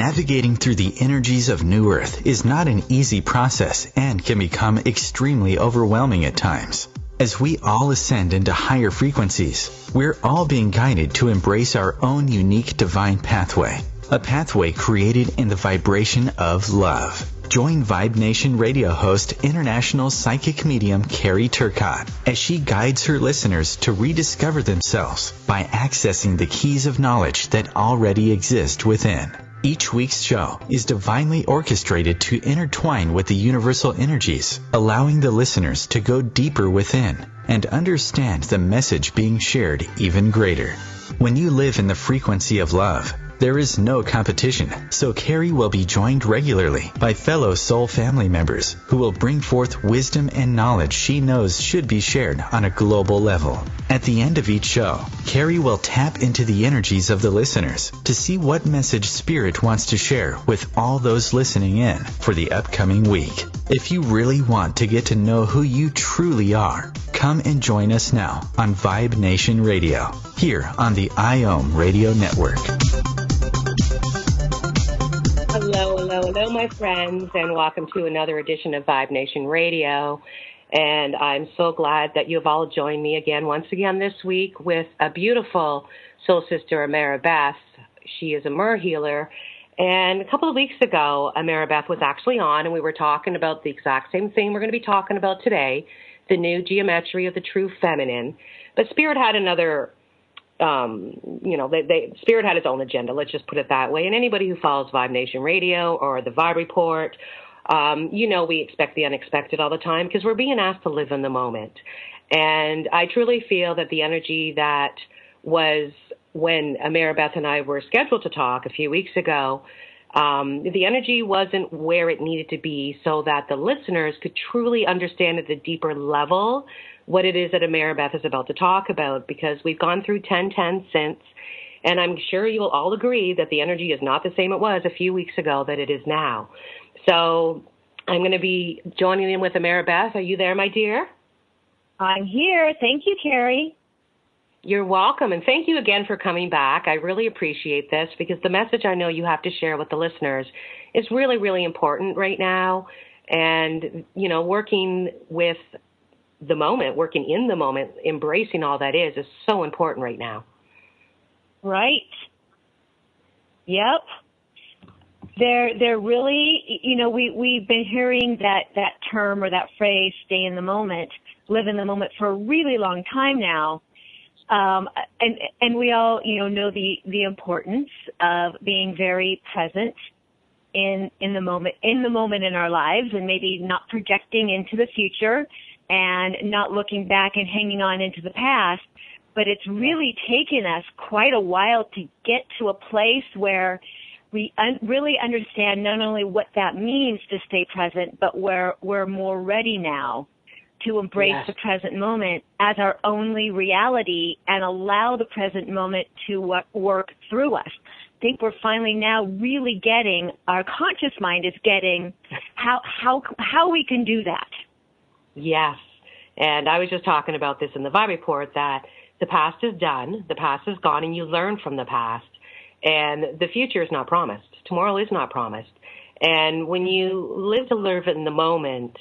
Navigating through the energies of New Earth is not an easy process and can become extremely overwhelming at times. As we all ascend into higher frequencies, we're all being guided to embrace our own unique divine pathway, a pathway created in the vibration of love. Join Vibe Nation radio host, international psychic medium Carrie Turcotte, as she guides her listeners to rediscover themselves by accessing the keys of knowledge that already exist within. Each week's show is divinely orchestrated to intertwine with the universal energies, allowing the listeners to go deeper within and understand the message being shared even greater. When you live in the frequency of love, there is no competition, so Carrie will be joined regularly by fellow soul family members who will bring forth wisdom and knowledge she knows should be shared on a global level. At the end of each show, Carrie will tap into the energies of the listeners to see what message Spirit wants to share with all those listening in for the upcoming week. If you really want to get to know who you truly are, come and join us now on Vibe Nation Radio, here on the IOM Radio Network. Hello, my friends, and welcome to another edition of Vibe Nation Radio. And I'm so glad that you've all joined me once again this week with a beautiful soul sister, Ameera Beth. She is a Mer healer. And a couple of weeks ago, Ameera Beth was actually on, and we were talking about the exact same thing we're going to be talking about today, the new geometry of the true feminine. But Spirit had another Spirit had its own agenda, let's just put it that way. And anybody who follows Vibe Nation Radio or the Vibe Report, we expect the unexpected all the time because we're being asked to live in the moment. And I truly feel that the energy that was when Ameera Beth and I were scheduled to talk a few weeks ago, the energy wasn't where it needed to be so that the listeners could truly understand at the deeper level what it is that Ameera Beth is about to talk about, because we've gone through 1010 since, and I'm sure you'll all agree that the energy is not the same it was a few weeks ago that it is now. So I'm going to be joining in with Ameera Beth. Are you there, my dear? I'm here. Thank you, Carrie. You're welcome, and thank you again for coming back. I really appreciate this because the message I know you have to share with the listeners is really, really important right now. And, working with the moment, working in the moment, embracing all that is so important right now. Right. Yep. They're really, we've been hearing that term or that phrase, stay in the moment, live in the moment for a really long time now. And we all, know the importance of being very present in the moment in our lives, and maybe not projecting into the future and not looking back and hanging on into the past. But it's really taken us quite a while to get to a place where we really understand not only what that means to stay present, but we're more ready now to embrace the present moment as our only reality and allow the present moment to work through us. I think we're finally now really getting, our conscious mind is getting how we can do that. Yes. And I was just talking about this in the Vibe Report, that the past is done, the past is gone, and you learn from the past. And the future is not promised. Tomorrow is not promised. And when you live in the moment,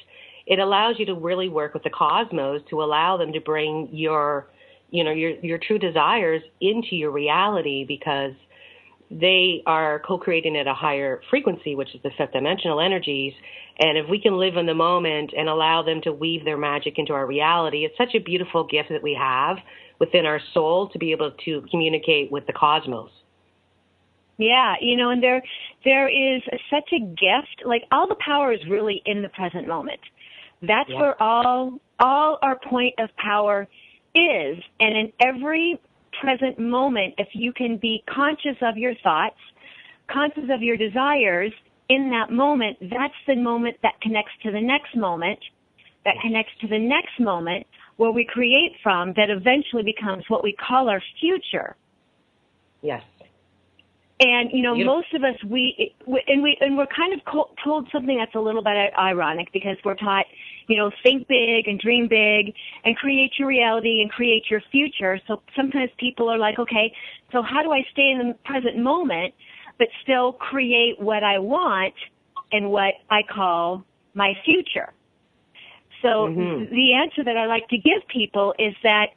it allows you to really work with the cosmos to allow them to bring your true desires into your reality, because they are co-creating at a higher frequency, which is the fifth dimensional energies. And if we can live in the moment and allow them to weave their magic into our reality, it's such a beautiful gift that we have within our soul to be able to communicate with the cosmos. Yeah, and there is such a gift. Like, all the power is really in the present moment. That's where all our point of power is. And in every present moment, if you can be conscious of your thoughts, conscious of your desires in that moment, that's the moment that connects to the next moment, that connects to the next moment, where we create from, that eventually becomes what we call our future. Yes. And, most of us, we're kind of told something that's a little bit ironic, because we're taught, think big and dream big and create your reality and create your future. So sometimes people are like, okay, so how do I stay in the present moment? but still create what I want and what I call my future. So the answer that I like to give people is that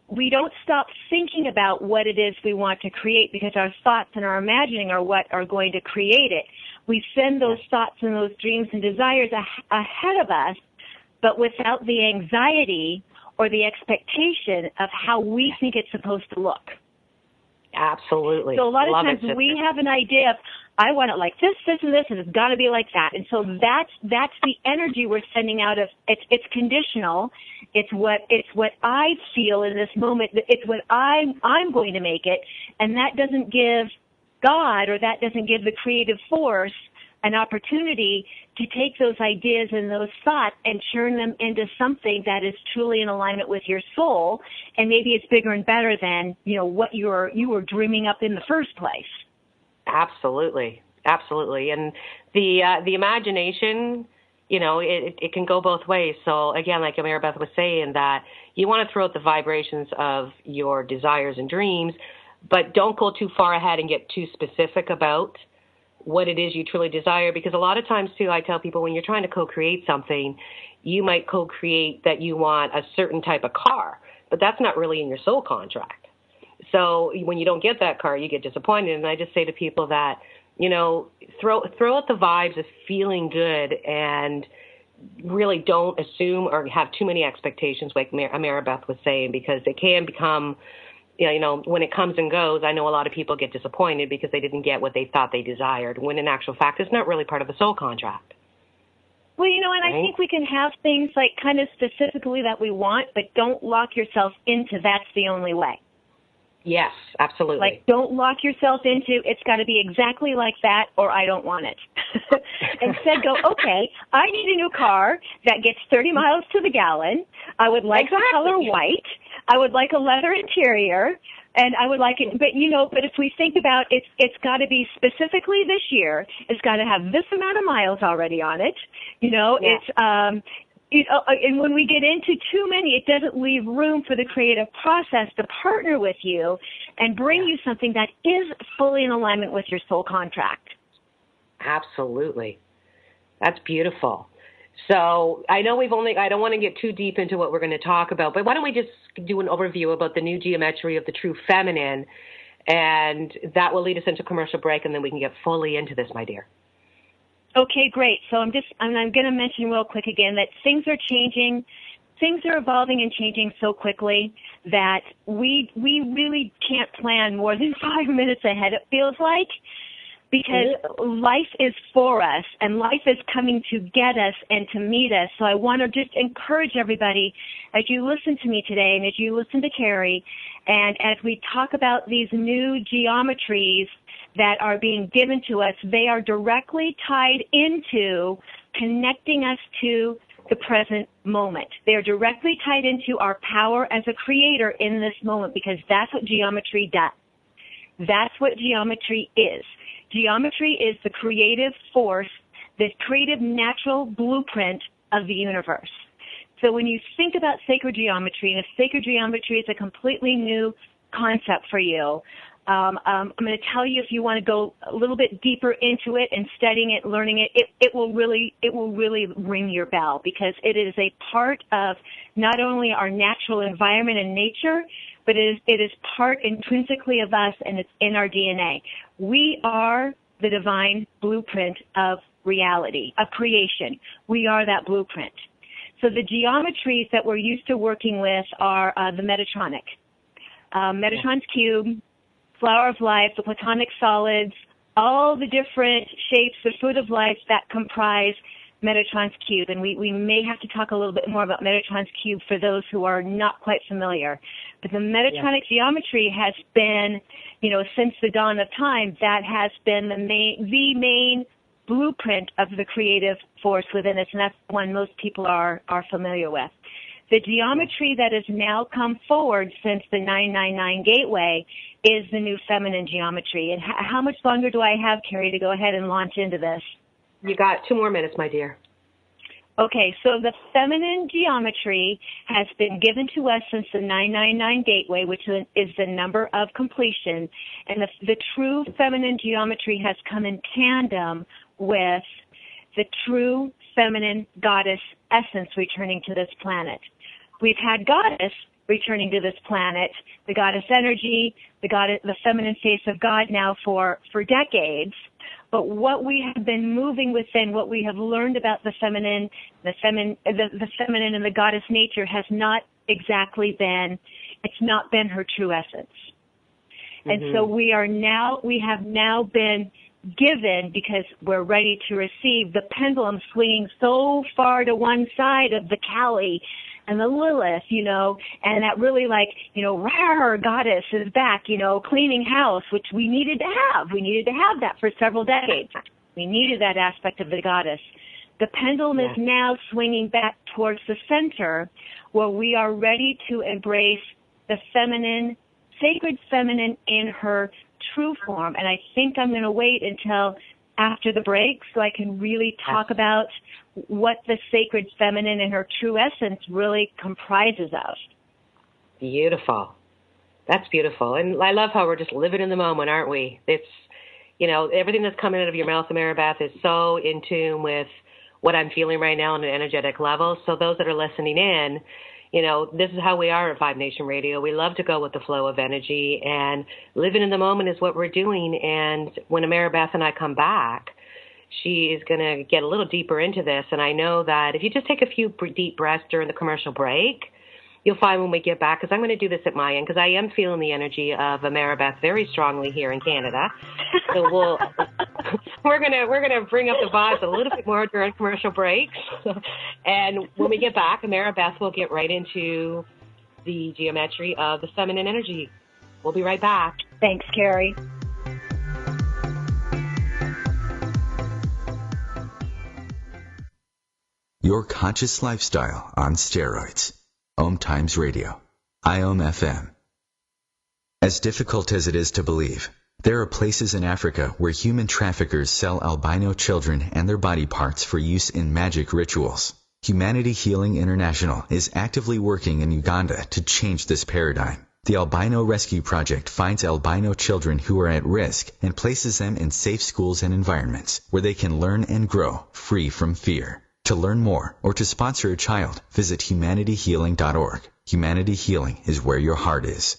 we don't stop thinking about what it is we want to create, because our thoughts and our imagining are what are going to create it. We send those thoughts and those dreams and desires ahead of us, but without the anxiety or the expectation of how we think it's supposed to look. Absolutely. So a lot of times we have an idea of, I want it like this, this, and this, and it's got to be like that. And so that's the energy we're sending out of. It's conditional. It's what I feel in this moment. It's what I'm going to make it, and that doesn't give God, or that doesn't give the creative force an opportunity to take those ideas and those thoughts and turn them into something that is truly in alignment with your soul, and maybe it's bigger and better than, you know, what you were dreaming up in the first place. Absolutely, absolutely. And the imagination, you know, it can go both ways. So again, like Ameera Beth was saying, that you want to throw out the vibrations of your desires and dreams, but don't go too far ahead and get too specific about what it is you truly desire. Because a lot of times, too, I tell people, when you're trying to co-create something, you might co-create that you want a certain type of car, but that's not really in your soul contract. So when you don't get that car, you get disappointed. And I just say to people that, you know, throw out the vibes of feeling good, and really don't assume or have too many expectations, like Ameera Beth was saying, because they can become, you know, when it comes and goes. I know a lot of people get disappointed because they didn't get what they thought they desired, when in actual fact it's not really part of the soul contract. Well, you know, and right? I think we can have things like kind of specifically that we want, but don't lock yourself into that's the only way. Yes, absolutely. Like, don't lock yourself into it's got to be exactly like that or I don't want it. Instead, go, okay, I need a new car that gets 30 miles to the gallon. I would like the color white. I would like a leather interior, and I would like it. But, you know, but if we think about it's got to be specifically this year. It's got to have this amount of miles already on it. You know, it's and when we get into too many, it doesn't leave room for the creative process to partner with you and bring you something that is fully in alignment with your soul contract. Absolutely. That's beautiful. So I know I don't want to get too deep into what we're going to talk about, but why don't we just do an overview about the new geometry of the true feminine, and that will lead us into commercial break, and then we can get fully into this, my dear. Okay, great. So I'm going to mention real quick again that things are changing. Things are evolving and changing so quickly that we really can't plan more than 5 minutes ahead, it feels like, because life is for us and life is coming to get us and to meet us. So I want to just encourage everybody, as you listen to me today and as you listen to Carrie, and as we talk about these new geometries that are being given to us, they are directly tied into connecting us to the present moment. They are directly tied into our power as a creator in this moment, because that's what geometry does. That's what geometry is. Geometry is the creative force, the creative natural blueprint of the universe. So when you think about sacred geometry, and if sacred geometry is a completely new concept for you, I'm going to tell you, if you want to go a little bit deeper into it and studying it, learning it, it will really ring your bell, because it is a part of not only our natural environment and nature, but it is part intrinsically of us, and it's in our DNA. We are the divine blueprint of reality, of creation. We are that blueprint. So the geometries that we're used to working with are the Metatronic. Metatron's cube, flower of life, the platonic solids, all the different shapes, the fruit of life that comprise Metatron's cube. And we may have to talk a little bit more about Metatron's cube for those who are not quite familiar. But the Metatronic geometry has been, you know, since the dawn of time, that has been the main blueprint of the creative force within us, and that's the one most people are familiar with. The geometry that has now come forward since the 999 gateway is the new feminine geometry. And how much longer do I have, Carrie, to go ahead and launch into this? You got 2 more minutes, my dear. Okay, so the feminine geometry has been given to us since the 999 gateway, which is the number of completion, and the true feminine geometry has come in tandem with the true feminine goddess essence returning to this planet. We've had goddess returning to this planet, the goddess energy, the feminine face of God now for decades. But what we have been moving within, what we have learned about the feminine and the goddess nature has not exactly been, it's not been her true essence. And so we have now been given, because we're ready to receive, the pendulum swinging so far to one side of the Kali and the Lilith, and that really rawr, goddess is back, cleaning house, which we needed to have. We needed to have that for several decades. We needed that aspect of the goddess. The pendulum is now swinging back towards the center, where we are ready to embrace the feminine, sacred feminine in her true form. And I think I'm going to wait until after the break so I can really talk about what the sacred feminine and her true essence really comprises of. Beautiful. That's beautiful. And I love how we're just living in the moment, aren't we? It's, everything that's coming out of your mouth, Ameera Beth, is so in tune with what I'm feeling right now on an energetic level. So those that are listening in, this is how we are at Vibe Nation Radio. We love to go with the flow of energy, and living in the moment is what we're doing. And when Ameera Beth and I come back, she is going to get a little deeper into this. And I know that if you just take a few deep breaths during the commercial break, you'll find when we get back, because I'm going to do this at my end, because I am feeling the energy of Ameera Beth very strongly here in Canada. So we're gonna bring up the vibes a little bit more during commercial breaks. And when we get back, Ameera Beth will get right into the geometry of the feminine energy. We'll be right back. Thanks, Carrie. Your conscious lifestyle on steroids. OMTimes Radio. IOM FM. As difficult as it is to believe, there are places in Africa where human traffickers sell albino children and their body parts for use in magic rituals. Humanity Healing International is actively working in Uganda to change this paradigm. The Albino Rescue Project finds albino children who are at risk and places them in safe schools and environments where they can learn and grow free from fear. To learn more or to sponsor a child, visit humanityhealing.org. Humanity Healing is where your heart is.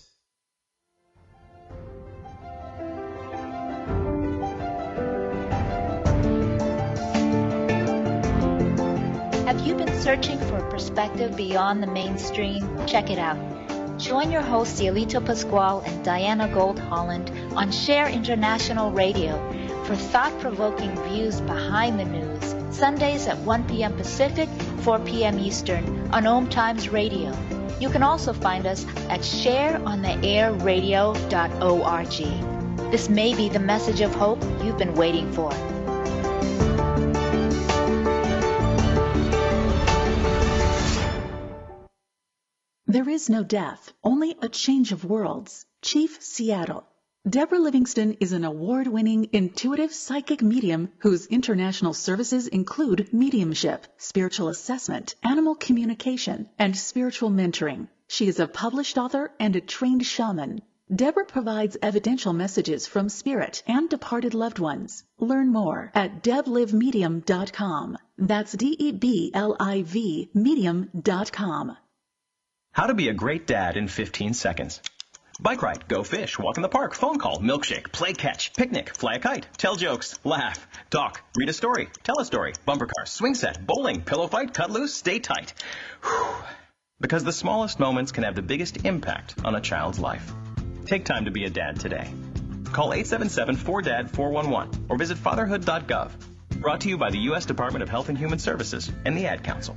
Have you been searching for a perspective beyond the mainstream? Check it out. Join your hosts Cielito Pascual and Diana Gold Holland on Share International Radio for thought-provoking views behind the news, Sundays at 1 p.m. Pacific, 4 p.m. Eastern on OMTimes Radio. You can also find us at shareontheairradio.org. This may be the message of hope you've been waiting for. There is no death, only a change of worlds. Chief Seattle. Deborah Livingston is an award-winning intuitive psychic medium whose international services include mediumship, spiritual assessment, animal communication, and spiritual mentoring. She is a published author and a trained shaman. Deborah provides evidential messages from spirit and departed loved ones. Learn more at deblivemedium.com. That's DEBLIV medium.com. How to be a great dad in 15 seconds. Bike ride, go fish, walk in the park, phone call, milkshake, play catch, picnic, fly a kite, tell jokes, laugh, talk, read a story, tell a story, bumper car, swing set, bowling, pillow fight, cut loose, stay tight. Whew. Because the smallest moments can have the biggest impact on a child's life. Take time to be a dad today. Call 877-4DAD-411 or visit fatherhood.gov. Brought to you by the U.S. Department of Health and Human Services and the Ad Council.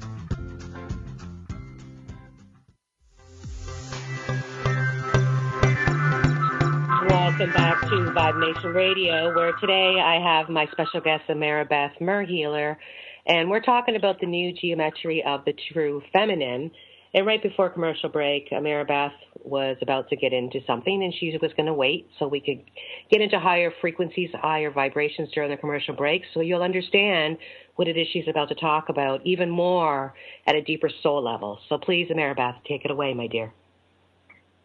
Welcome back to Vibe Nation Radio, where today I have my special guest, Ameera Beth, Mer Healer, and we're talking about the new geometry of the true feminine. And right before commercial break, Ameera Beth was about to get into something, and she was going to wait so we could get into higher frequencies, higher vibrations during the commercial break, so you'll understand what it is she's about to talk about even more at a deeper soul level. So please, Ameera Beth, take it away, my dear.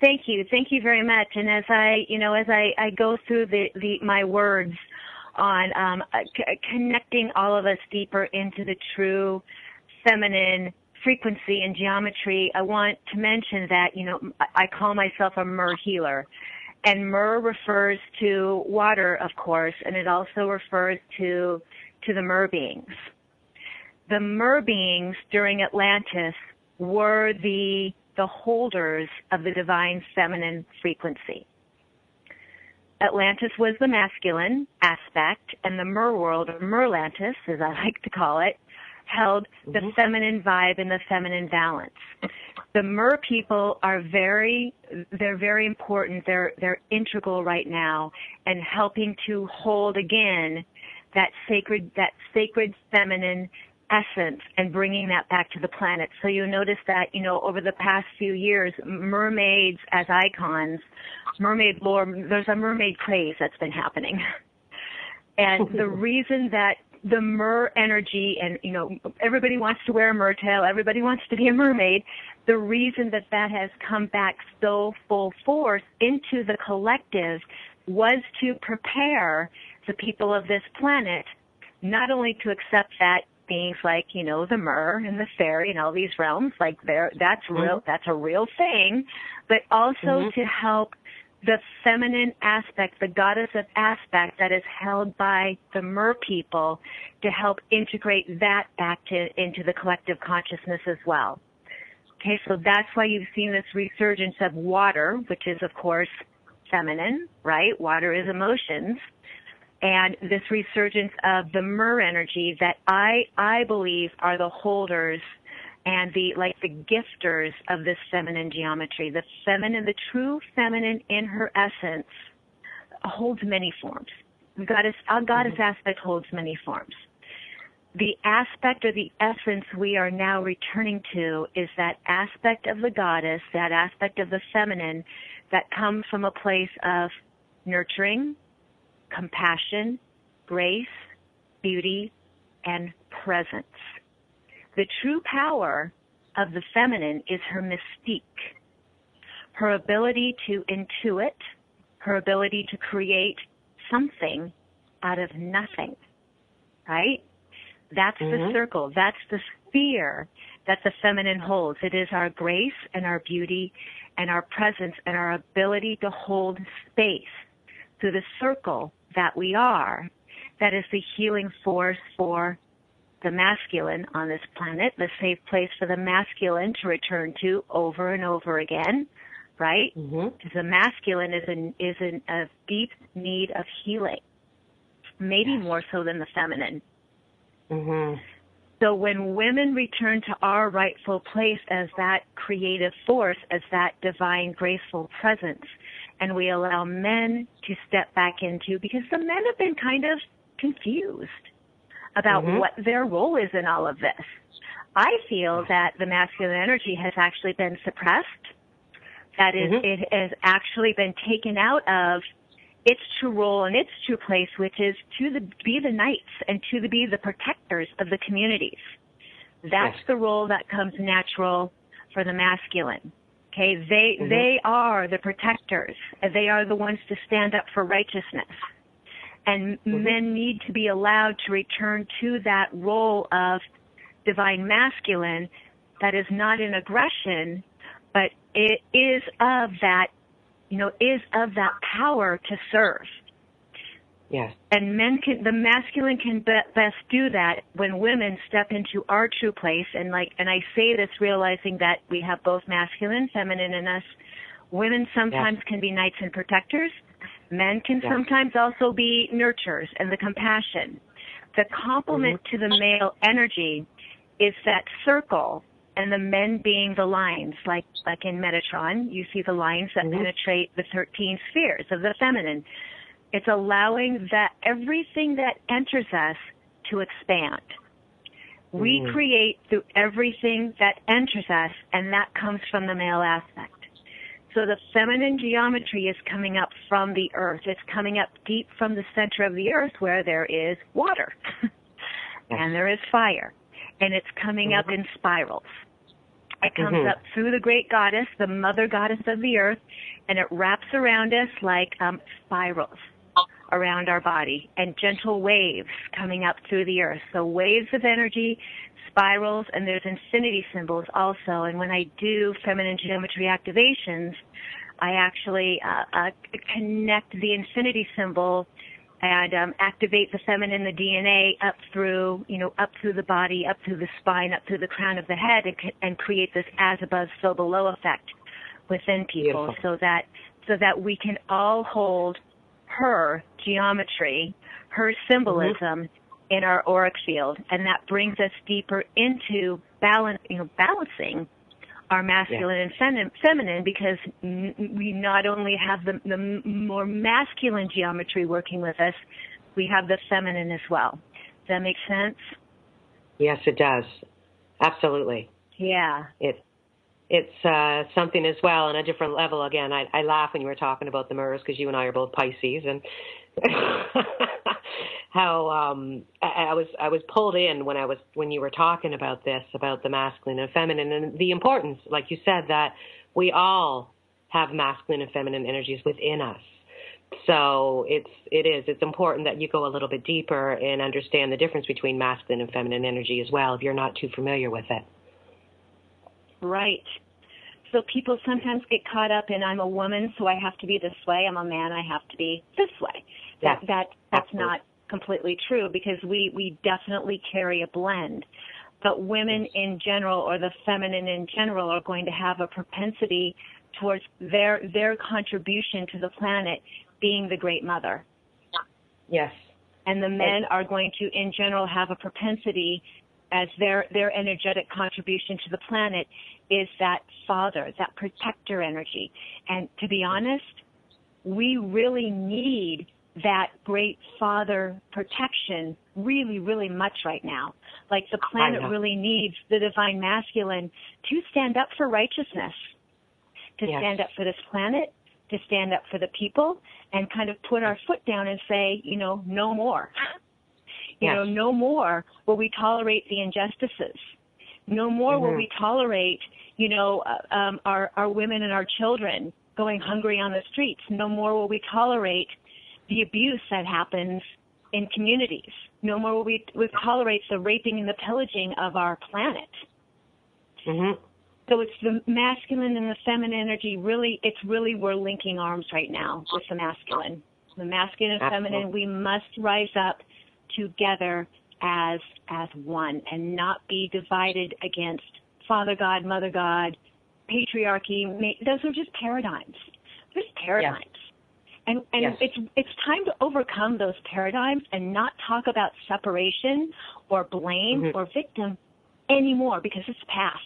Thank you very much. And as I go through my words on connecting all of us deeper into the true feminine frequency and geometry, I want to mention that, I call myself a Mer healer. And Mer refers to water, of course, and it also refers to the Mer beings. The Mer beings during Atlantis were the holders of the divine feminine frequency. Atlantis was the masculine aspect, and the Mer world, or Merlantis, as I like to call it, held the feminine vibe and the feminine balance. The Mer people are they're very important. They're integral right now and helping to hold again that sacred feminine essence and bringing that back to the planet. So you'll notice that, over the past few years, mermaids as icons, mermaid lore, there's a mermaid craze that's been happening. And the reason that the Mer energy and, everybody wants to wear a mertail, everybody wants to be a mermaid, the reason that has come back so full force into the collective was to prepare the people of this planet not only to accept that beings like, the Mer and the fairy and all these realms, like that's a real thing, but also to help the feminine aspect, the goddess of aspect that is held by the Mer people, to help integrate that back into the collective consciousness as well. Okay, so that's why you've seen this resurgence of water, which is, of course, feminine, right? Water is emotions. And this resurgence of the Mer energy that I believe are the holders and the gifters of this feminine geometry. The feminine, the true feminine in her essence holds many forms. Our goddess aspect holds many forms. The aspect or the essence we are now returning to is that aspect of the goddess, that aspect of the feminine that comes from a place of nurturing, compassion, grace, beauty, and presence. The true power of the feminine is her mystique, her ability to intuit, her ability to create something out of nothing, right? That's the circle. That's the sphere that the feminine holds. It is our grace and our beauty and our presence and our ability to hold space through the circle that we are. That is the healing force for the masculine on this planet, the safe place for the masculine to return to over and over again, right? Because the masculine is in a deep need of healing, maybe more so than the feminine. So when women return to our rightful place as that creative force, as that divine, graceful presence, and we allow men to step back into, because the men have been kind of confused about what their role is in all of this. I feel that the masculine energy has actually been suppressed. That is, it has actually been taken out of its true role and its true place, which is to be the knights and to be the protectors of the communities. That's the role that comes natural for the masculine. Okay, they are the protectors. They are the ones to stand up for righteousness. And men need to be allowed to return to that role of divine masculine that is not in aggression, but it is of that, is of that power to serve. Yes. And the masculine can best do that when women step into our true place. And I say this realizing that we have both masculine and feminine in us. Women sometimes can be knights and protectors. Men can sometimes also be nurturers and the compassion. The complement to the male energy is that circle, and the men being the lines, like in Metatron, you see the lines that penetrate the 13 spheres of the feminine. It's allowing that everything that enters us to expand. We create through everything that enters us, and that comes from the male aspect. So the feminine geometry is coming up from the earth. It's coming up deep from the center of the earth where there is water and there is fire. And it's coming up in spirals. It comes up through the great goddess, the mother goddess of the earth, and it wraps around us like spirals around our body and gentle waves coming up through the earth. So waves of energy, spirals, and there's infinity symbols also. And when I do feminine geometry activations, I actually connect the infinity symbol and activate the feminine, the DNA up through the body, up through the spine, up through the crown of the head, and create this as above, so below effect within people. Beautiful. so that we can all hold her geometry, her symbolism in our auric field, and that brings us deeper into balancing our masculine and feminine, because we not only have the more masculine geometry working with us, we have the feminine as well. Does that make sense? Yes, it does. Absolutely. Yeah. It's something as well on a different level. Again, I laugh when you were talking about the mirrors, because you and I are both Pisces, and how I was pulled in when you were talking about this, about the masculine and feminine, and the importance, like you said, that we all have masculine and feminine energies within us. So it's important that you go a little bit deeper and understand the difference between masculine and feminine energy as well, if you're not too familiar with it. Right. So people sometimes get caught up in, I'm a woman, so I have to be this way. I'm a man, I have to be this way. That's not completely true, because we definitely carry a blend. But women in general, or the feminine in general, are going to have a propensity towards their contribution to the planet being the great mother. Yes. And the men are going to, in general, have a propensity as their energetic contribution to the planet is that father, that protector energy. And to be honest, we really need that great father protection really, really much right now. Like the planet really needs the divine masculine to stand up for righteousness, to stand up for this planet, to stand up for the people, and kind of put our foot down and say, no more. No more will we tolerate the injustices. No more will we tolerate, our women and our children going hungry on the streets. No more will we tolerate the abuse that happens in communities. No more will we tolerate the raping and the pillaging of our planet. So it's the masculine and the feminine energy. We're linking arms right now with the masculine. The masculine and feminine, we must rise up together as one and not be divided against Father God, Mother God, patriarchy. Those are just paradigms. There's paradigms. And it's time to overcome those paradigms and not talk about separation or blame or victim anymore, because it's past.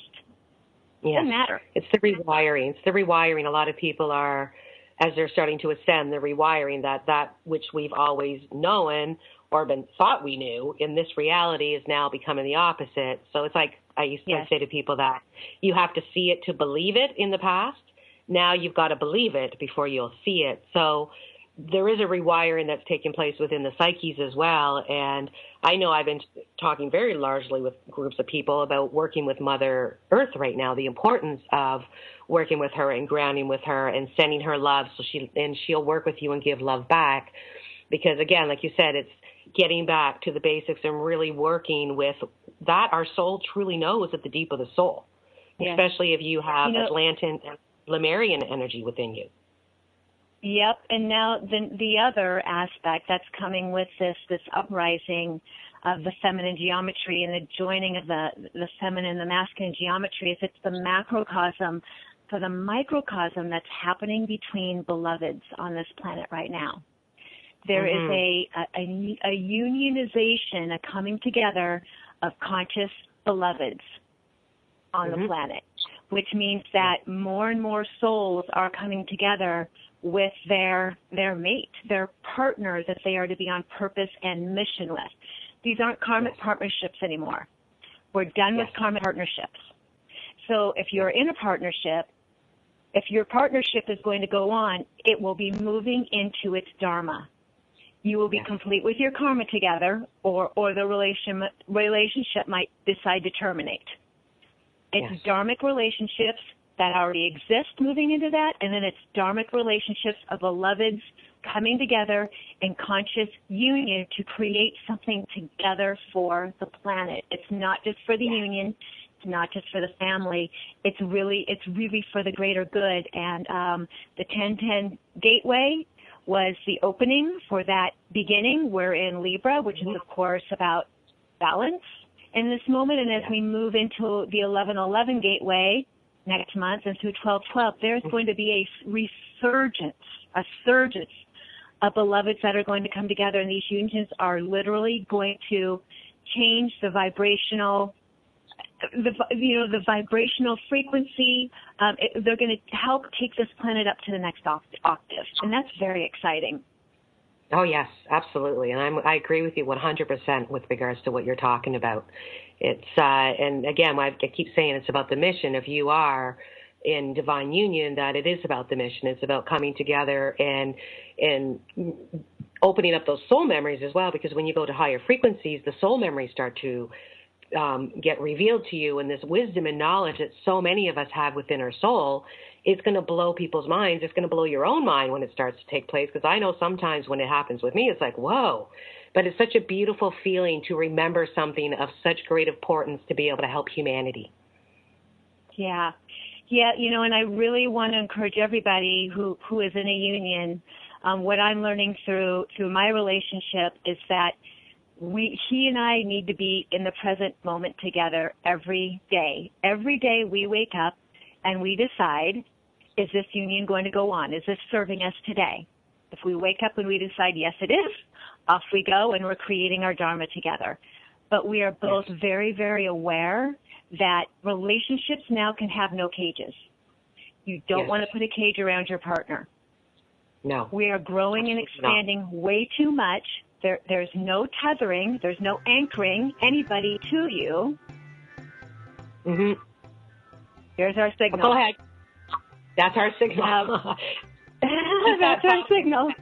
It doesn't matter. It's the rewiring. A lot of people are, as they're starting to ascend, they're rewiring that which we've always known or been thought we knew in this reality is now becoming the opposite. So it's like I used to say to people that you have to see it to believe it in the past. Now you've got to believe it before you'll see it. So there is a rewiring that's taking place within the psyches as well. And I know I've been talking very largely with groups of people about working with Mother Earth right now, the importance of working with her and grounding with her and sending her love, so she'll work with you and give love back. Because again, like you said, it's getting back to the basics and really working with that our soul truly knows at the deep of the soul, especially if you have Atlantean and Lemurian energy within you. Yep, and now the other aspect that's coming with this uprising of the feminine geometry and the joining of the feminine and the masculine geometry is it's the macrocosm for the microcosm that's happening between beloveds on this planet right now. There is a unionization, a coming together of conscious beloveds on the planet, which means that more and more souls are coming together with their mate, their partner that they are to be on purpose and mission with. These aren't karmic partnerships anymore. We're done with karmic partnerships. So if you're in a partnership, if your partnership is going to go on, it will be moving into its dharma. You will be complete with your karma together, or the relationship might decide to terminate. It's dharmic relationships that already exist moving into that, and then it's dharmic relationships of beloveds coming together in conscious union to create something together for the planet. It's not just for the union. It's not just for the family. It's really for the greater good. And the 1010 Gateway was the opening for that beginning. We're in Libra, which is, of course, about balance in this moment. And as we move into the 1111 Gateway next month and through 1212, there's going to be a surgence of beloveds that are going to come together. And these unions are literally going to change the vibrational the vibrational frequency. They're going to help take this planet up to the next octave, and that's very exciting. Oh, yes, absolutely. And I agree with you 100% with regards to what you're talking about. It's, and again, I keep saying it's about the mission. If you are in divine union, that it is about the mission. It's about coming together and opening up those soul memories as well, because when you go to higher frequencies, the soul memories start to get revealed to you, and this wisdom and knowledge that so many of us have within our soul, it's going to blow people's minds. It's going to blow your own mind when it starts to take place, because I know sometimes when it happens with me, it's like, whoa. But it's such a beautiful feeling to remember something of such great importance to be able to help humanity. Yeah, and I really want to encourage everybody who is in a union. What I'm learning through my relationship is that he and I need to be in the present moment together every day. Every day we wake up and we decide, is this union going to go on? Is this serving us today? If we wake up and we decide, yes, it is, off we go, and we're creating our dharma together. But we are both very, very aware that relationships now can have no cages. You don't want to put a cage around your partner. No. We are growing and expanding way too much. There's no tethering. There's no anchoring anybody to you. Mm-hmm. Here's our signal. Go ahead. That's our signal. That's our signal.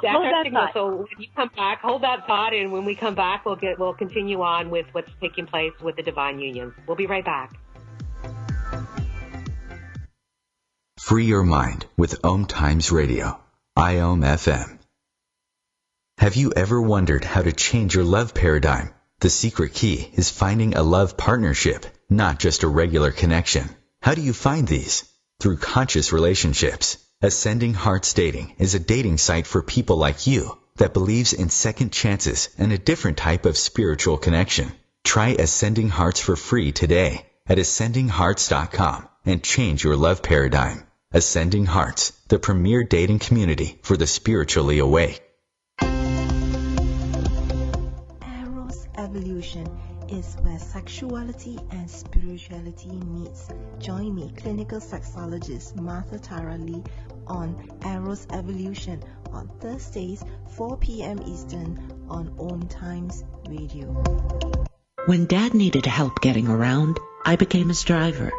That's our signal. So when you come back, hold that thought, and when we come back, we'll continue on with what's taking place with the divine union. We'll be right back. Free your mind with OMTimes Radio, IOM FM. Have you ever wondered how to change your love paradigm? The secret key is finding a love partnership, not just a regular connection. How do you find these? Through conscious relationships. Ascending Hearts Dating is a dating site for people like you that believes in second chances and a different type of spiritual connection. Try Ascending Hearts for free today at ascendinghearts.com and change your love paradigm. Ascending Hearts, the premier dating community for the spiritually awake. Evolution is where sexuality and spirituality meets. Join me, clinical sexologist Martha Tara Lee, on Eros Evolution on Thursdays, 4 p.m. Eastern on OMTimes Radio. When Dad needed help getting around, I became his driver.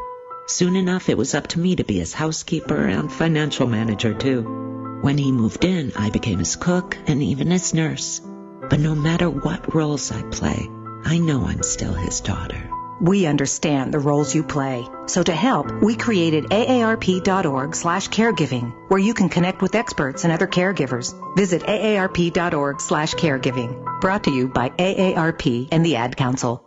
Soon enough, it was up to me to be his housekeeper and financial manager, too. When he moved in, I became his cook and even his nurse. But no matter what roles I play, I know I'm still his daughter. We understand the roles you play. So to help, we created aarp.org/caregiving, where you can connect with experts and other caregivers. Visit aarp.org/caregiving. Brought to you by AARP and the Ad Council.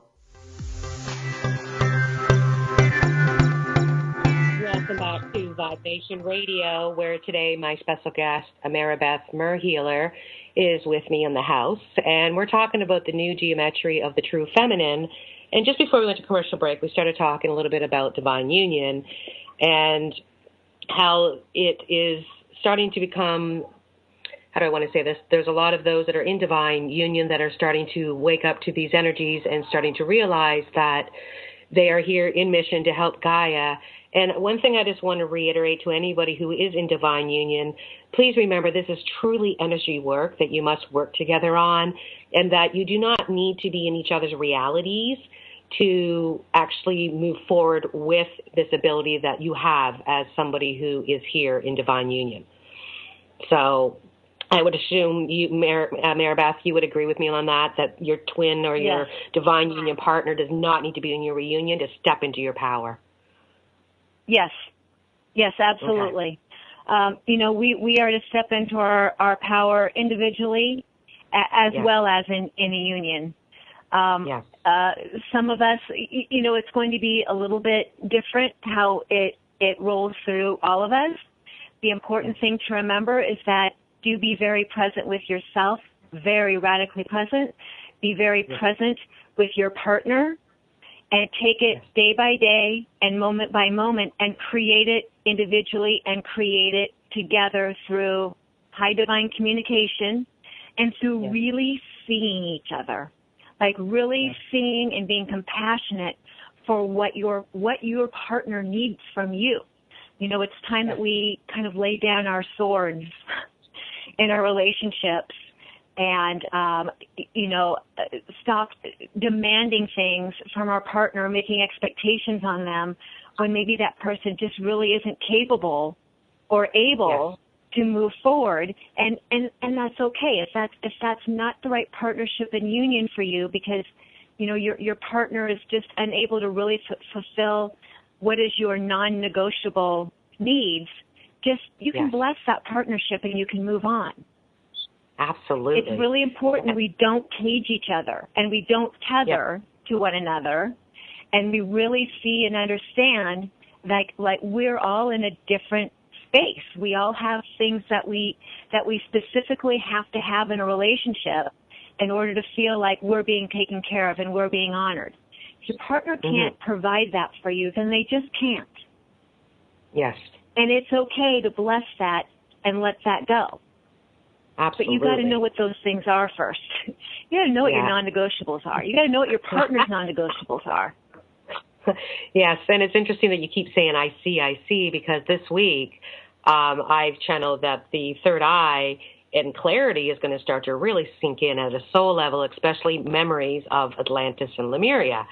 Welcome back to Vibe Nation Radio, where today my special guest, Ameera Beth Healer, is with me in the house, and we're talking about the new geometry of the true feminine. And just before we went to commercial break, we started talking a little bit about divine union and how it is starting to become, how do I want to say this? There's a lot of those that are in divine union that are starting to wake up to these energies and starting to realize that they are here in mission to help Gaia. And one thing I just want to reiterate to anybody who is in divine union, please remember this is truly energy work that you must work together on, and that you do not need to be in each other's realities to actually move forward with this ability that you have as somebody who is here in divine union. So I would assume you, Ameera Beth, you would agree with me on that your twin or your divine union partner does not need to be in your reunion to step into your power. Yes. Yes, absolutely. Okay. We are to step into our power individually as well as in a union. Some of us, it's going to be a little bit different how it rolls through all of us. The important thing to remember is that do be very present with yourself, very radically present. Be very present with your partner, and take it day by day and moment by moment and create it individually and create it together through high divine communication and through really seeing each other. Like really seeing and being compassionate for what your partner needs from you. It's time that we kind of lay down our swords in our relationships and, stop demanding things from our partner, making expectations on them when maybe that person just really isn't capable or able to move forward. And that's okay. If that's not the right partnership and union for you because, your partner is just unable to really fulfill what is your non-negotiable needs, you can bless that partnership and you can move on. Absolutely. It's really important that we don't cage each other and we don't tether to one another, and we really see and understand like we're all in a different space. We all have things that we specifically have to have in a relationship in order to feel like we're being taken care of and we're being honored. If your partner can't provide that for you, then they just can't. Yes. And it's okay to bless that and let that go. Absolutely. But you got to know what those things are first. You got to know what your non-negotiables are. You got to know what your partner's non-negotiables are. Yes, and it's interesting that you keep saying I see, because this week I've channeled that the third eye and clarity is going to start to really sink in at a soul level, especially memories of Atlantis and Lemuria.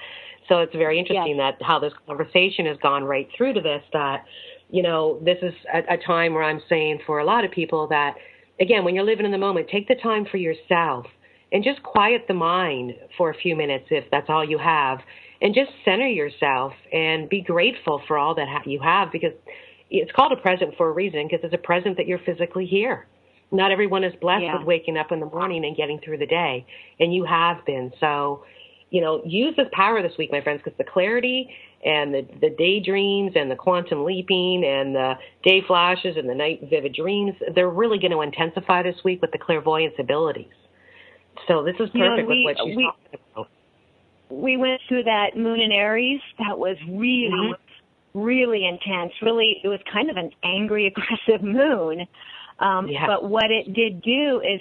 So it's very interesting that how this conversation has gone right through to this, that, this is a time where I'm saying for a lot of people that, again, when you're living in the moment, take the time for yourself and just quiet the mind for a few minutes if that's all you have, and just center yourself and be grateful for all that you have, because it's called a present for a reason, because it's a present that you're physically here. Not everyone is blessed with waking up in the morning and getting through the day, and you have been. So, use this power this week, my friends, because the clarity and the daydreams and the quantum leaping and the day flashes and the night vivid dreams, they're really going to intensify this week with the clairvoyance abilities. So this is perfect with what she's talking about. We went through that moon in Aries. That was really, really intense. Really, it was kind of an angry, aggressive moon. But what it did do is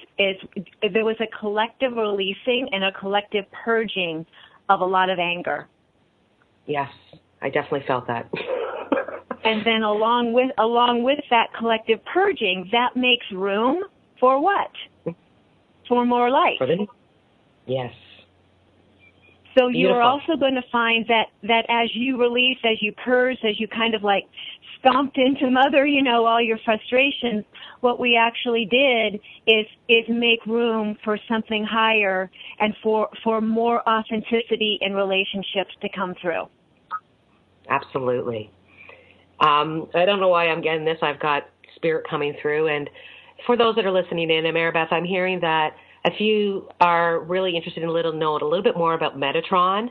there was a collective releasing and a collective purging of a lot of anger. Yes, I definitely felt that. And then along with that collective purging, that makes room for what? For more light. Yes. So you're also going to find that as you release, as you purge, as you kind of like stomped into mother, all your frustrations, what we actually did is make room for something higher and for more authenticity in relationships to come through. Absolutely. I don't know why I'm getting this. I've got spirit coming through. And for those that are listening in, Ameera Beth, I'm hearing that if you are really interested in knowing a little bit more about Metatron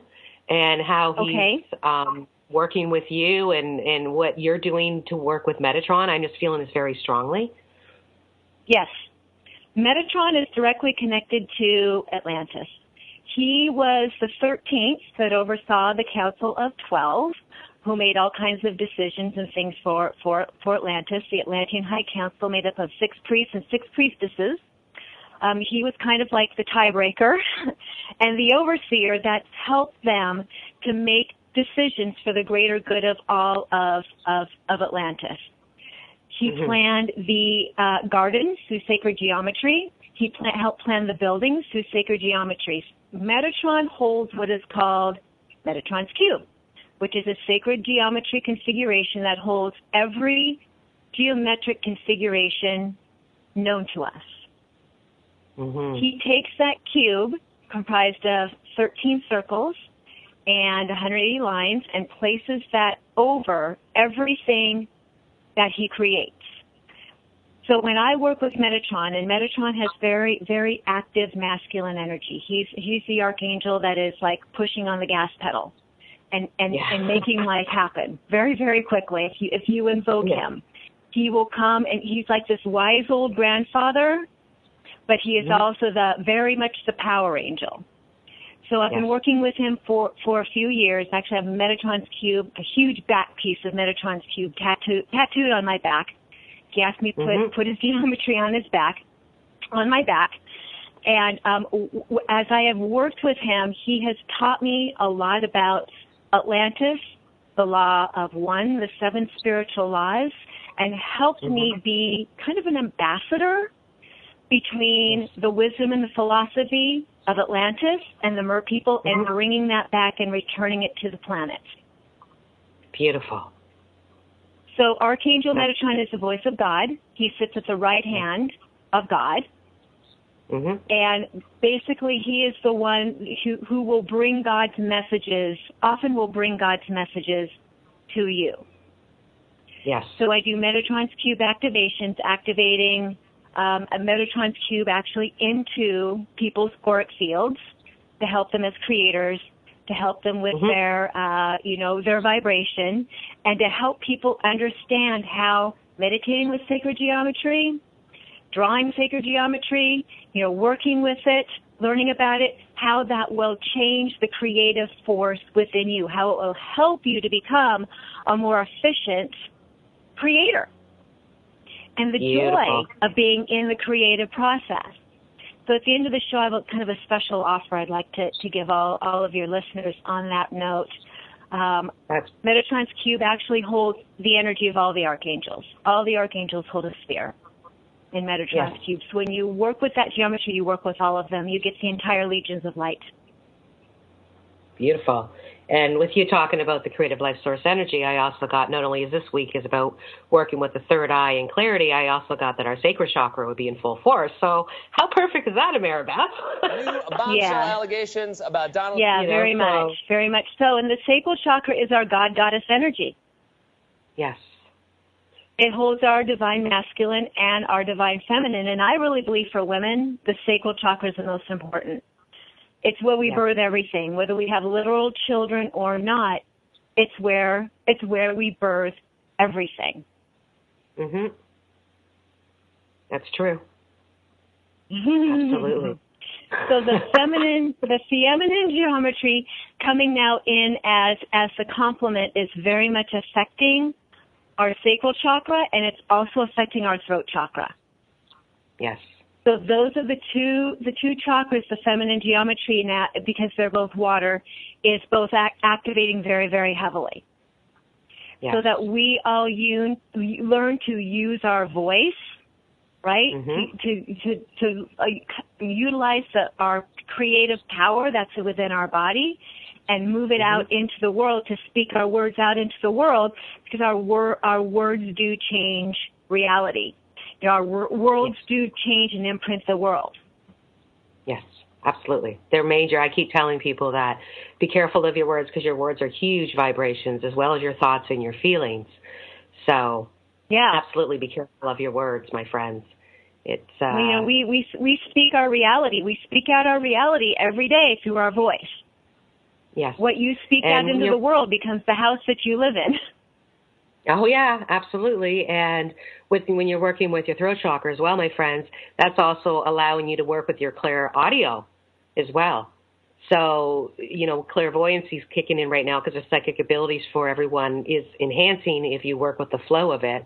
and how he's working with you and what you're doing to work with Metatron, I'm just feeling this very strongly. Yes. Metatron is directly connected to Atlantis. He was the 13th that oversaw the Council of 12, who made all kinds of decisions and things for Atlantis. The Atlantean High Council made up of 6 priests and 6 priestesses. He was kind of like the tiebreaker and the overseer that helped them to make decisions for the greater good of all of Atlantis. He planned the gardens through sacred geometry. He helped plan the buildings through sacred geometries. Metatron holds what is called Metatron's cube, which is a sacred geometry configuration that holds every geometric configuration known to us. Mm-hmm. He takes that cube, comprised of 13 circles and 180 lines, and places that over everything that he creates. So when I work with Metatron, and Metatron has very, very active masculine energy. He's the archangel that is like pushing on the gas pedal and making life happen very, very quickly. If you invoke him, he will come, and he's like this wise old grandfather, but he is also very much the power angel. So I've been working with him for a few years. Actually, I have Metatron's cube, a huge back piece of Metatron's cube tattooed on my back. He asked me to put his geometry on my back. And as I have worked with him, he has taught me a lot about Atlantis, the law of one, the 7 spiritual laws, and helped me be kind of an ambassador between the wisdom and the philosophy of Atlantis and the Mer people, and bringing that back and returning it to the planet. Beautiful. So Archangel Metatron is the voice of God. He sits at the right hand of God. And basically he is the one who will bring God's messages, often will bring God's messages to you. Yes. So I do Metatron's cube activations, activating a Metatron's cube actually into people's auric fields to help them as creators, to help them with their vibration, and to help people understand how meditating with sacred geometry, drawing sacred geometry, working with it, learning about it, how that will change the creative force within you, how it will help you to become a more efficient creator. And the joy of being in the creative process. So at the end of the show, I have kind of a special offer I'd like to give all of your listeners on that note. Metatron's cube actually holds the energy of all the archangels. All the archangels hold a sphere in Metatron's cube. So when you work with that geometry, you work with all of them. You get the entire legions of light. Beautiful. And with you talking about the creative life source energy, I also got, not only is this week is about working with the third eye and clarity, I also got that our sacral chakra would be in full force. So how perfect is that, Ameera Beth? New bombshell allegations about Donald Trump. Yeah, very much so. And the sacral chakra is our God-goddess energy. Yes. It holds our divine masculine and our divine feminine. And I really believe for women, the sacral chakra is the most important. It's where we birth everything, whether we have literal children or not. It's where we birth everything. That's true. Absolutely. So the feminine geometry coming now in as the complement is very much affecting our sacral chakra, and it's also affecting our throat chakra. Yes. So those are the two chakras, the feminine geometry, because they're both water, is both activating very, very heavily. Yes. So that we all learn to use our voice, right? To utilize our creative power that's within our body, and move it out into the world, to speak our words out into the world, because our words do change reality. Our words do change and imprint the world. Yes, absolutely. They're major. I keep telling people that be careful of your words, because your words are huge vibrations, as well as your thoughts and your feelings. So, absolutely be careful of your words, my friends. It's we speak our reality. We speak out our reality every day through our voice. Yes. What you speak out into the world becomes the house that you live in. Oh, yeah, absolutely. And when you're working with your throat chakra as well, my friends, that's also allowing you to work with your clair audio as well. So, clairvoyancy is kicking in right now, because the psychic abilities for everyone is enhancing if you work with the flow of it.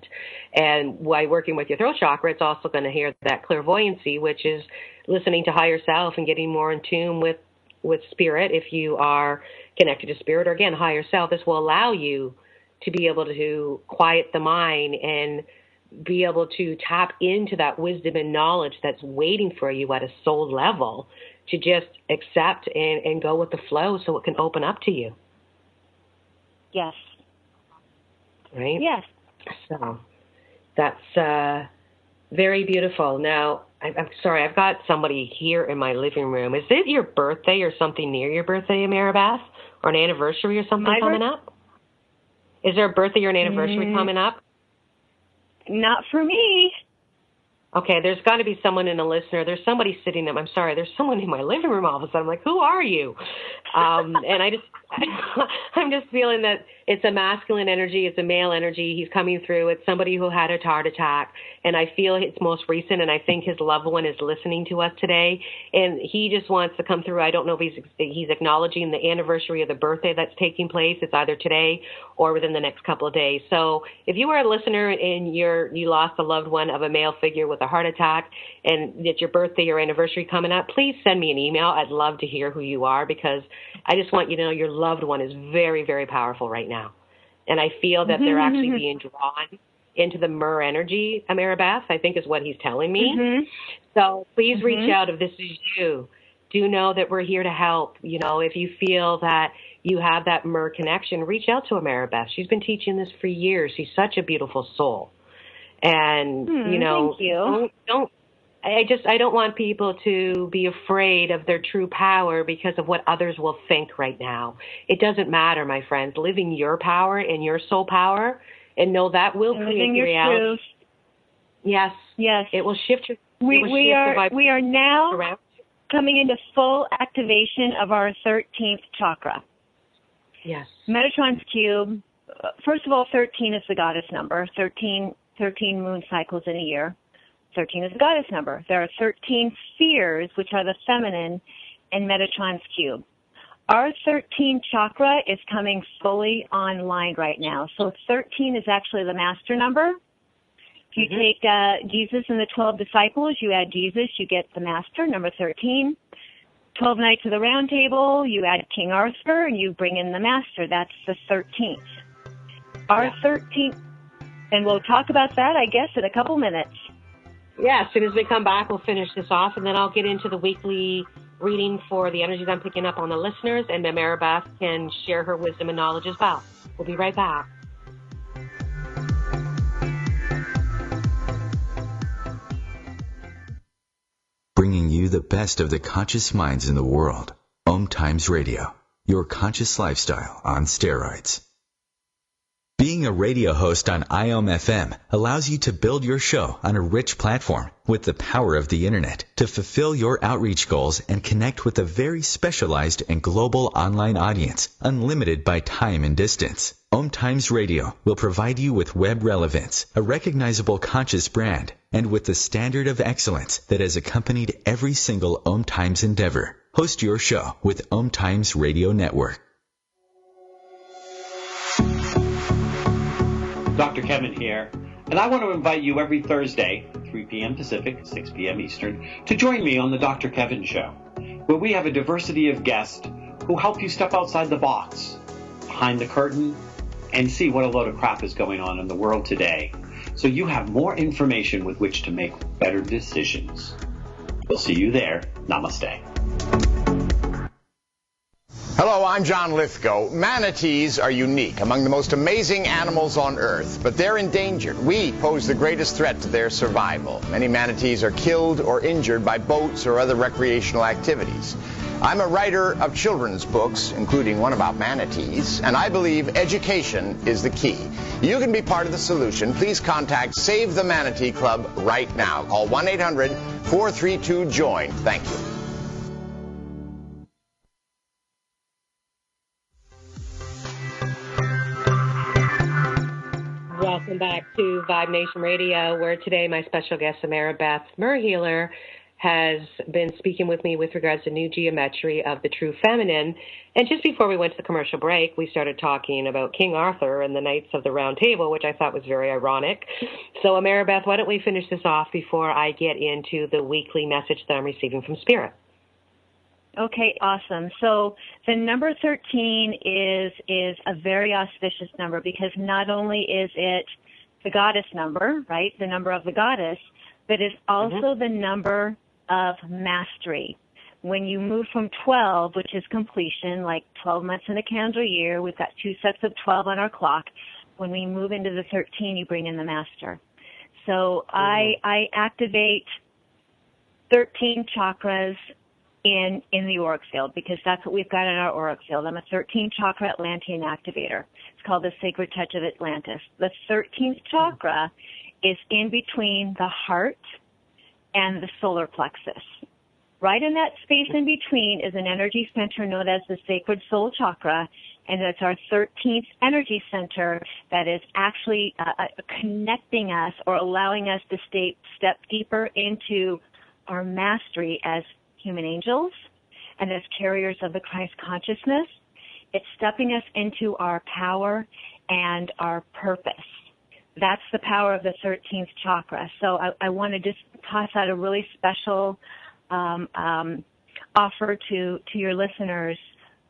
And by working with your throat chakra, it's also going to hear that clairvoyancy, which is listening to higher self and getting more in tune with spirit. If you are connected to spirit, or again, higher self, this will allow you to be able to quiet the mind and be able to tap into that wisdom and knowledge that's waiting for you at a soul level, to just accept and go with the flow, so it can open up to you. Yes. Right? Yes. So that's very beautiful. Now, I'm sorry, I've got somebody here in my living room. Is it your birthday or something near your birthday, Ameera Beth? Or an anniversary or something coming up? Is there a birthday or an anniversary coming up? Not for me. Okay, there's got to be someone in a listener. There's somebody sitting there. I'm sorry, there's someone in my living room all of a sudden. I'm like, who are you? And I'm just feeling that it's a masculine energy. It's a male energy. He's coming through. It's somebody who had a heart attack. And I feel it's most recent, and I think his loved one is listening to us today. And he just wants to come through. I don't know if he's acknowledging the anniversary of the birthday that's taking place. It's either today or within the next couple of days. So if you were a listener and you lost a loved one of a male figure with a heart attack, and it's your birthday or anniversary coming up, please send me an email. I'd love to hear who you are, because I just want you to know your loved one is very, very powerful right now. And I feel that they're actually being drawn into the Mer energy, Ameera Beth, I think is what he's telling me. So please reach out if this is you. Do know that we're here to help. You know, if you feel that you have that Mer connection, reach out to Ameera Beth. She's been teaching this for years. She's such a beautiful soul. And, you know, I don't want people to be afraid of their true power because of what others will think right now. It doesn't matter, my friends. Living your power and your soul power, and know that will create your reality. Truth. Yes. Yes. It will shift your. We are now around. Coming into full activation of our 13th chakra. Yes. Metatron's cube. First of all, 13 is the goddess number. 13 moon cycles in a year. 13 is the goddess number. There are 13 spheres, which are the feminine, in Metatron's cube. Our 13th chakra is coming fully online right now. So 13 is actually the master number. If you take Jesus and the 12 disciples, you add Jesus, you get the master, number 13. 12 Knights of the Round Table, you add King Arthur, and you bring in the master. That's the 13th. Our 13th, and we'll talk about that, I guess, in a couple minutes. Yeah, as soon as we come back, we'll finish this off, and then I'll get into the weekly reading for the energies I'm picking up on the listeners, and Ameera Beth can share her wisdom and knowledge as well. We'll be right back. Bringing you the best of the conscious minds in the world. OMTimes Radio, your conscious lifestyle on steroids. Being a radio host on IOM FM allows you to build your show on a rich platform with the power of the internet to fulfill your outreach goals and connect with a very specialized and global online audience, unlimited by time and distance. OMTimes Radio will provide you with web relevance, a recognizable conscious brand, and with the standard of excellence that has accompanied every single OMTimes endeavor. Host your show with OMTimes Radio Network. Dr. Kevin here, and I want to invite you every Thursday, 3 p.m. Pacific, 6 p.m. Eastern, to join me on the Dr. Kevin Show, where we have a diversity of guests who help you step outside the box, behind the curtain, and see what a load of crap is going on in the world today, so you have more information with which to make better decisions. We'll see you there. Namaste. Hello, I'm John Lithgow. Manatees are unique, among the most amazing animals on Earth, but they're endangered. We pose the greatest threat to their survival. Many manatees are killed or injured by boats or other recreational activities. I'm a writer of children's books, including one about manatees, and I believe education is the key. You can be part of the solution. Please contact Save the Manatee Club right now. Call 1-800-432-JOIN. Thank you. Welcome back to Vibe Nation Radio, where today my special guest, Ameera Beth, Mer Healer, has been speaking with me with regards to new geometry of the true feminine. And just before we went to the commercial break, we started talking about King Arthur and the Knights of the Round Table, which I thought was very ironic. So, Ameera Beth, why don't we finish this off before I get into the weekly message that I'm receiving from Spirit? Okay, awesome. So the number 13 is a very auspicious number because not only is it the goddess number, right, the number of the goddess, but it's also the number of mastery. when you move from 12, which is completion, like 12 months in a calendar year, we've got 2 sets of 12 on our clock. When we move into the 13, you bring in the master. So I activate 13 chakras in the auric field, because that's what we've got in our auric field. I'm a 13 chakra Atlantean activator. It's called the Sacred Touch of Atlantis. The 13th chakra is in between the heart and the solar plexus. Right in that space in between is an energy center known as the Sacred Soul Chakra, and that's our 13th energy center that is actually connecting us or allowing us to step deeper into our mastery as human angels and as carriers of the Christ consciousness. It's stepping us into our power and our purpose. That's the power of the 13th chakra. So I want to just toss out a really special offer to your listeners.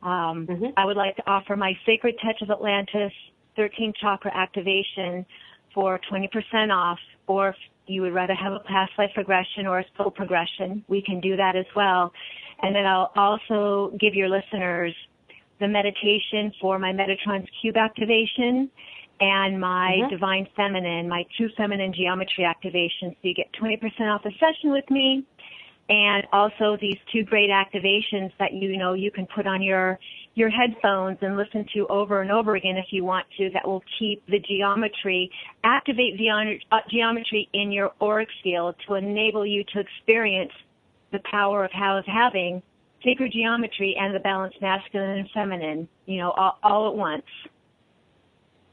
I would like to offer my Sacred Touch of Atlantis 13th chakra activation for 20% off, or if you would rather have a past life regression or a soul progression, we can do that as well. And then I'll also give your listeners the meditation for my Metatron's Cube activation and my Divine Feminine, my True Feminine Geometry activation. So you get 20% off a session with me. And also these 2 great activations that you can put on your headphones and listen to over and over again if you want to, that will keep the geometry, activate geometry in your auric field to enable you to experience the power of having sacred geometry and the balanced masculine and feminine, all at once.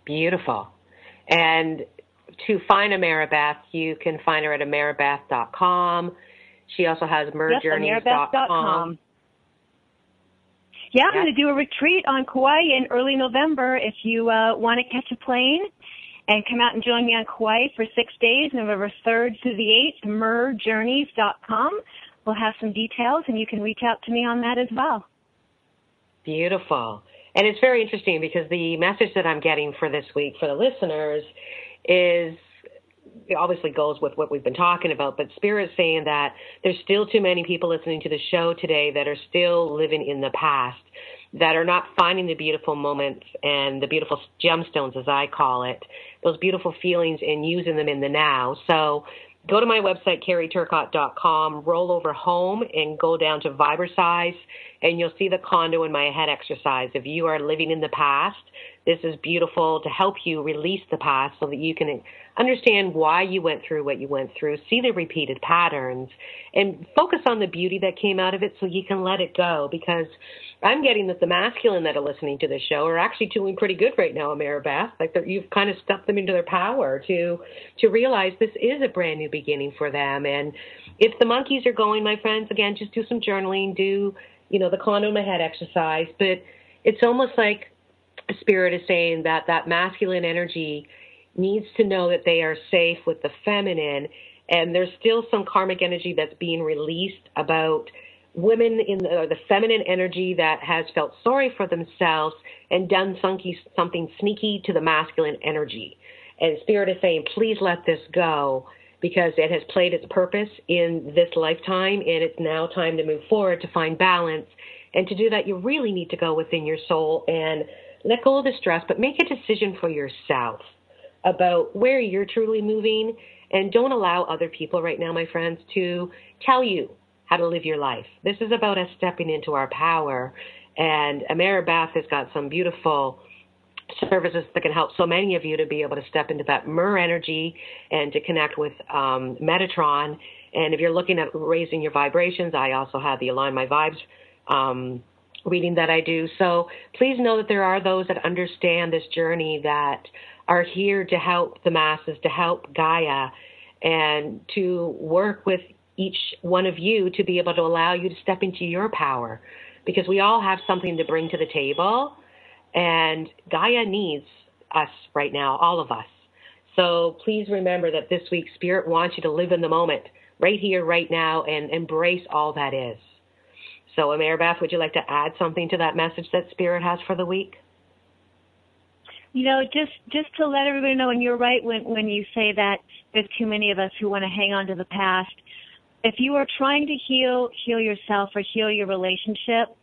Beautiful. And to find Ameera Beth, you can find her at ameerabeth.com. She also has merjourneys.com. Yeah, I'm going to do a retreat on Kauai in early November. If you want to catch a plane and come out and join me on Kauai for 6 days, November 3rd through the 8th, merjourneys.com. We'll have some details, and you can reach out to me on that as well. Beautiful. And it's very interesting because the message that I'm getting for this week for the listeners is, it obviously goes with what we've been talking about, but Spirit's saying that there's still too many people listening to the show today that are still living in the past, that are not finding the beautiful moments and the beautiful gemstones, as I call it, those beautiful feelings, and using them in the now. So go to my website, carrieturcott.com, roll over home and go down to Vibrasize, and you'll see the condo in my head exercise. If you are living in the past, this is beautiful to help you release the past so that you can understand why you went through what you went through, see the repeated patterns, and focus on the beauty that came out of it so you can let it go. Because I'm getting that the masculine that are listening to this show are actually doing pretty good right now, Ameera Beth. Like you've kind of stepped them into their power to realize this is a brand new beginning for them. And if the monkeys are going, my friends, again, just do some journaling, do, the condo in my head exercise. But it's almost like Spirit is saying that that masculine energy needs to know that they are safe with the feminine, and there's still some karmic energy that's being released about women in the feminine energy that has felt sorry for themselves and done something sneaky to the masculine energy. And Spirit is saying, please let this go, because it has played its purpose in this lifetime, and it's now time to move forward to find balance. And to do that, you really need to go within your soul and let go of the stress, but make a decision for yourself about where you're truly moving, and don't allow other people right now, my friends, to tell you how to live your life. This is about us stepping into our power, and Ameera Beth has got some beautiful services that can help so many of you to be able to step into that Mer energy and to connect with Metatron. And if you're looking at raising your vibrations, I also have the Align My Vibes reading that I do. So please know that there are those that understand this journey that are here to help the masses, to help Gaia, and to work with each one of you to be able to allow you to step into your power, because we all have something to bring to the table, and Gaia needs us right now, all of us. So please remember that this week Spirit wants you to live in the moment, right here, right now, and embrace all that is. So Ameera Beth, would you like to add something to that message that Spirit has for the week? Just to let everybody know, and you're right when you say that there's too many of us who want to hang on to the past. if you are trying to heal yourself or heal your relationship,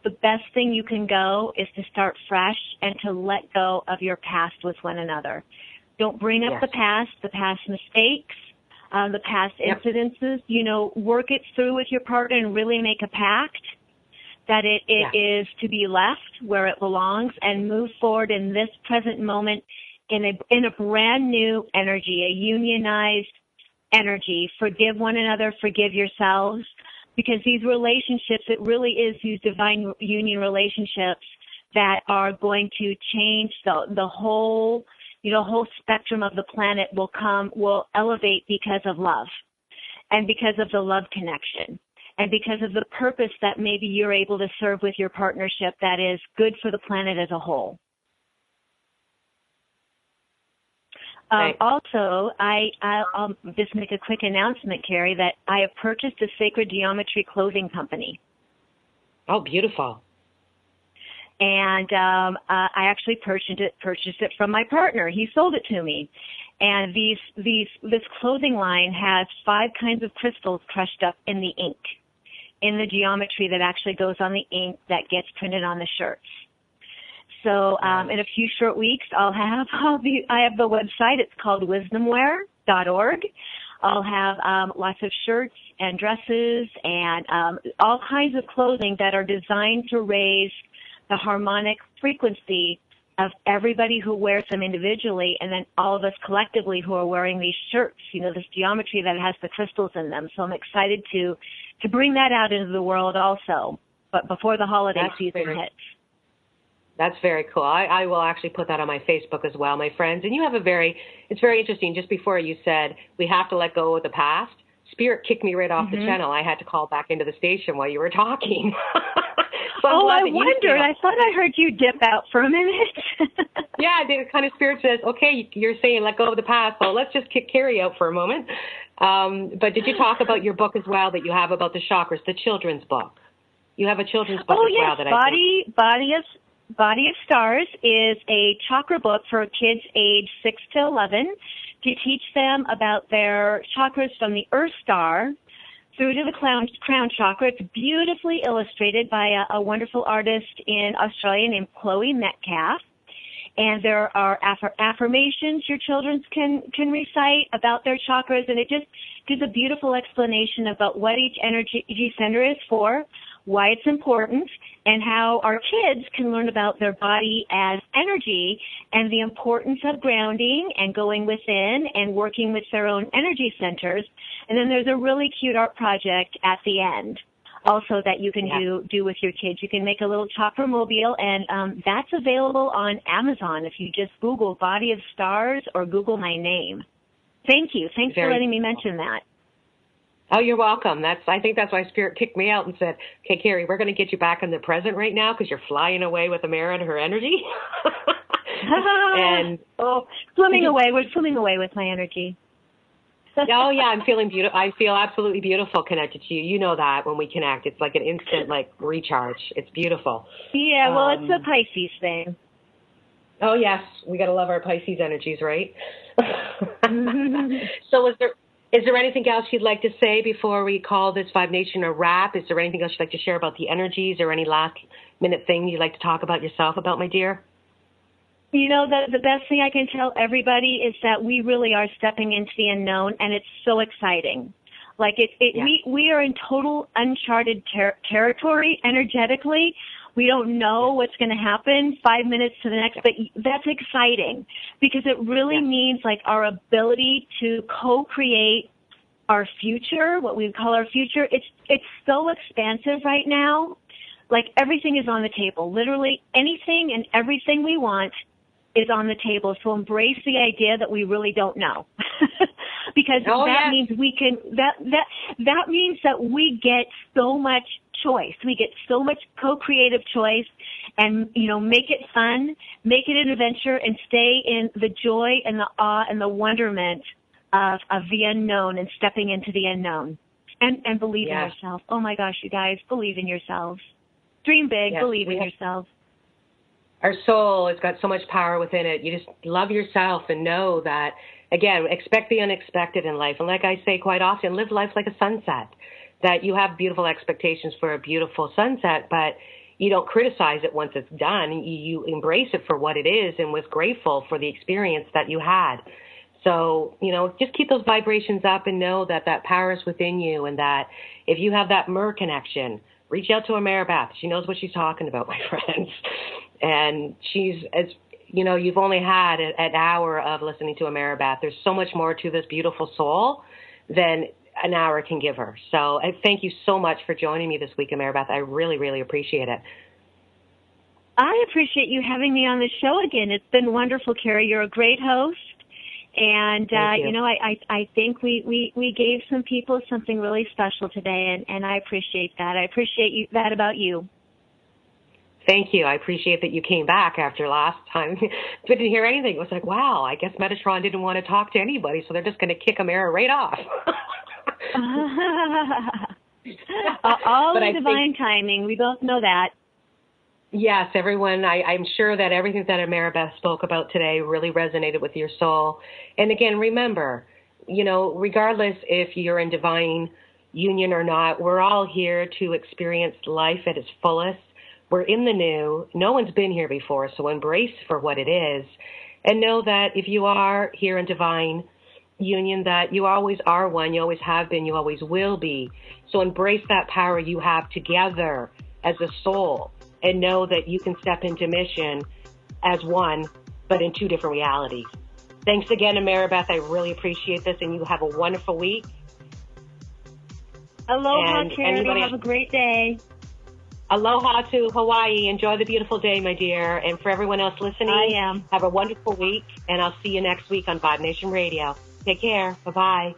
the best thing you can go is to start fresh and to let go of your past with one another. Don't bring up the past mistakes, the past incidences. You know, work it through with your partner and really make a pact that it is to be left where it belongs and move forward in this present moment in a brand new energy, a unionized energy. Forgive one another, forgive yourselves, because these relationships, it really is these divine union relationships that are going to change the whole, whole spectrum of the planet will elevate because of love and because of the love connection and because of the purpose that maybe you're able to serve with your partnership that is good for the planet as a whole. Also, I'll just make a quick announcement, Carrie, that I have purchased a Sacred Geometry clothing company. Oh, beautiful. And I actually purchased it from my partner. He sold it to me. And this clothing line has 5 kinds of crystals crushed up in the ink, in the geometry that actually goes on the ink that gets printed on the shirts. So in a few short weeks, I have the website. It's called wisdomwear.org. I'll have lots of shirts and dresses and all kinds of clothing that are designed to raise the harmonic frequency of everybody who wears them individually, and then all of us collectively who are wearing these shirts, this geometry that has the crystals in them. So I'm excited to bring that out into the world also, but before the holiday season hits. That's very cool. I will actually put that on my Facebook as well, my friends. And you have it's very interesting. Just before you said we have to let go of the past, Spirit kicked me right off the channel. I had to call back into the station while you were talking. So I wondered. I thought I heard you dip out for a minute. Yeah, the kind of Spirit says, okay, you're saying let go of the past, so let's just kick Carrie out for a moment. But did you talk about your book as well that you have about the chakras, the children's book? You have a children's book as well that I think. Body of Stars is a chakra book for kids age 6 to 11 to teach them about their chakras from the Earth Star through to the crown chakra. It's beautifully illustrated by a wonderful artist in Australia named Chloe Metcalf. And there are affirmations your children can recite about their chakras, and it just gives a beautiful explanation about what each energy center is for, why it's important, and how our kids can learn about their body as energy and the importance of grounding and going within and working with their own energy centers. And then there's a really cute art project at the end also that you can do with your kids. You can make a little chakra mobile, and that's available on Amazon if you just Google Body of Stars or Google my name. Thank you. Thanks for letting me mention that. Oh, you're welcome. I think that's why Spirit kicked me out and said, okay, Carrie, we're going to get you back in the present right now because you're flying away with Ameera and her energy. And swimming away. We're swimming away with my energy. Oh, yeah, I'm feeling beautiful. I feel absolutely beautiful connected to you. You know that when we connect. It's like an instant, recharge. It's beautiful. Yeah, well, it's a Pisces thing. Oh, yes. We got to love our Pisces energies, right? So is there anything else you'd like to say before we call this Vibe Nation a wrap? Is there anything else you'd like to share about the energies or any last-minute thing you'd like to talk about yourself about, my dear? The best thing I can tell everybody is that we really are stepping into the unknown, and it's so exciting. We are in total uncharted territory energetically. We don't know what's going to happen 5 minutes to the next, but that's exciting because it really means our ability to co-create our future, what we call our future. It's so expansive right now. Everything is on the table. Literally anything and everything we want is on the table. So embrace the idea that we really don't know. Because means we can, that means that we get so much choice. We get so much co-creative choice and, make it fun, make it an adventure, and stay in the joy and the awe and the wonderment of the unknown and stepping into the unknown. And believe in yourself. Oh my gosh, you guys, believe in yourselves. Dream big, believe in yourself. Our soul has got so much power within it. You just love yourself and know that again, expect the unexpected in life. And like I say quite often, live life like a sunset, that you have beautiful expectations for a beautiful sunset, but you don't criticize it once it's done. You embrace it for what it is and was grateful for the experience that you had. So, just keep those vibrations up and know that that power is within you, and that if you have that Mer connection, reach out to Ameera Beth. She knows what she's talking about, my friends. And she's, as you've only had an hour of listening to Ameera Beth. There's so much more to this beautiful soul than an hour can give her. So I thank you so much for joining me this week, Ameera Beth. I really, really appreciate it. I appreciate you having me on the show again. It's been wonderful, Carrie. You're a great host. And, I think we gave some people something really special today, and I appreciate that. I appreciate that about you. Thank you. I appreciate that you came back after last time. Didn't hear anything. It was like, wow, I guess Metatron didn't want to talk to anybody, so they're just going to kick Ameera right off. All in divine timing. We both know that. Yes, everyone. I'm sure that everything that Ameera Beth spoke about today really resonated with your soul. And again, remember, regardless if you're in divine union or not, we're all here to experience life at its fullest. We're in the new. No one's been here before, so embrace for what it is. And know that if you are here in divine union, that you always are one, you always have been, you always will be. So embrace that power you have together as a soul, and know that you can step into mission as one, but in two different realities. Thanks again, Ameera Beth. I really appreciate this, and you have a wonderful week. Aloha, Carrie. Have a great day. Aloha to Hawaii. Enjoy the beautiful day, my dear. And for everyone else listening, have a wonderful week, and I'll see you next week on Vibe Nation Radio. Take care. Bye-bye.